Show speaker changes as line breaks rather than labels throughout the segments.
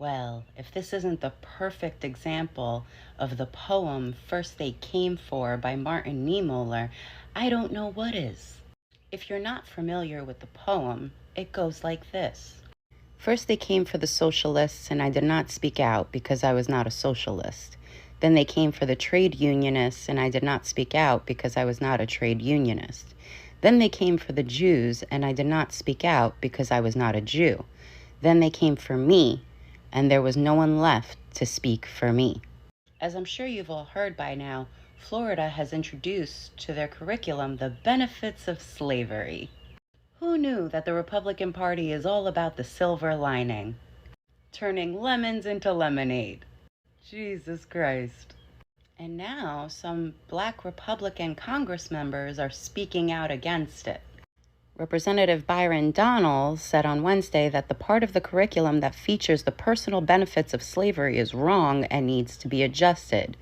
Well, if this isn't the perfect example of the poem First They Came For by Martin Niemöller, I don't know what is. If you're not familiar with the poem, it goes like this. First they came for the socialists, and I did not speak out because I was not a socialist. Then they came for the trade unionists, and I did not speak out because I was not a trade unionist. Then they came for the Jews, and I did not speak out because I was not a Jew. Then they came for me, and there was no one left to speak for me. As I'm sure you've all heard by now, Florida has introduced to their curriculum the benefits of slavery. Who knew that the Republican Party is all about the silver lining? Turning lemons into lemonade. Jesus Christ. And now some Black Republican Congress members are speaking out against it. Representative Byron Donalds said on Wednesday that the part of the curriculum that features the personal benefits of slavery is wrong and needs to be adjusted.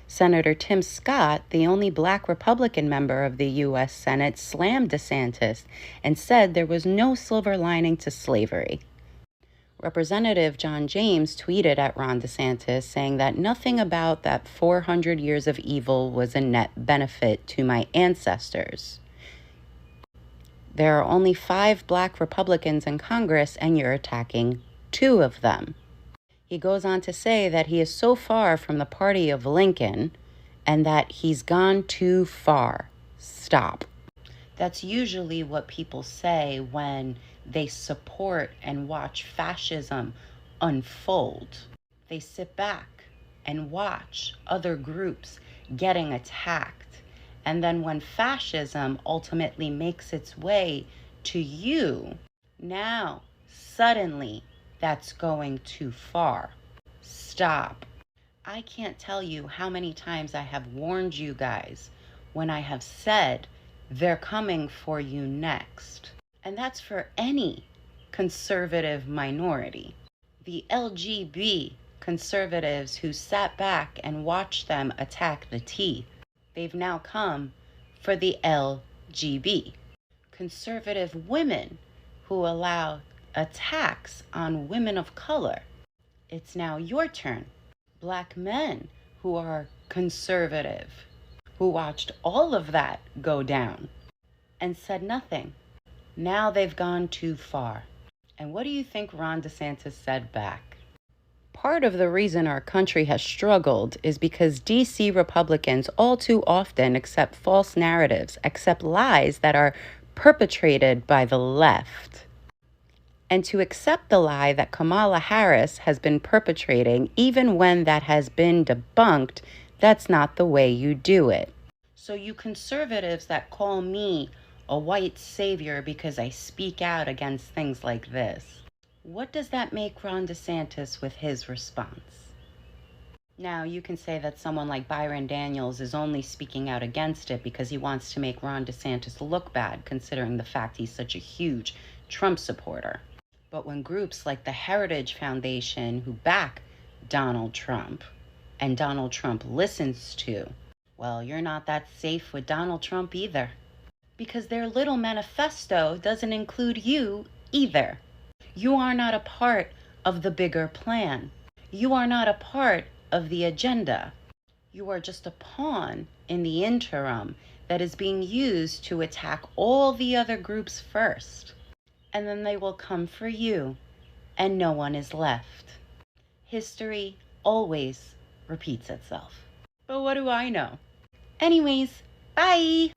Senator Tim Scott, the only Black Republican member of the U.S. Senate, slammed DeSantis and said there was no silver lining to slavery. Representative John James tweeted at Ron DeSantis saying that nothing about that 400 years of evil was a net benefit to my ancestors. There are only 5 Black Republicans in Congress, and you're attacking 2 of them. He goes on to say that he is so far from the party of Lincoln and that he's gone too far. Stop. That's usually what people say when they support and watch fascism unfold. They sit back and watch other groups getting attacked. And then when fascism ultimately makes its way to you, now suddenly that's going too far. Stop. I can't tell you how many times I have warned you guys when I have said they're coming for you next. And that's for any conservative minority. The LGB conservatives who sat back and watched them attack the T, they've now come for the LGB. Conservative women who allow attacks on women of color. It's now your turn. Black men who are conservative, who watched all of that go down and said nothing. Now they've gone too far. And what do you think Ron DeSantis said back? Part of the reason our country has struggled is because DC Republicans all too often accept false narratives, accept lies that are perpetrated by the left. And to accept the lie that Kamala Harris has been perpetrating, even when that has been debunked, that's not the way you do it. So you conservatives that call me a white savior because I speak out against things like this, what does that make Ron DeSantis with his response? Now, you can say that someone like Byron Daniels is only speaking out against it because he wants to make Ron DeSantis look bad, considering the fact he's such a huge Trump supporter. But when groups like the Heritage Foundation, who back Donald Trump, and Donald Trump listens to, well, you're not that safe with Donald Trump either. Because their little manifesto doesn't include you either. You are not a part of the bigger plan. You are not a part of the agenda. You are just a pawn in the interim that is being used to attack all the other groups first. And then they will come for you, and no one is left. History always repeats itself. But what do I know? Anyways, bye!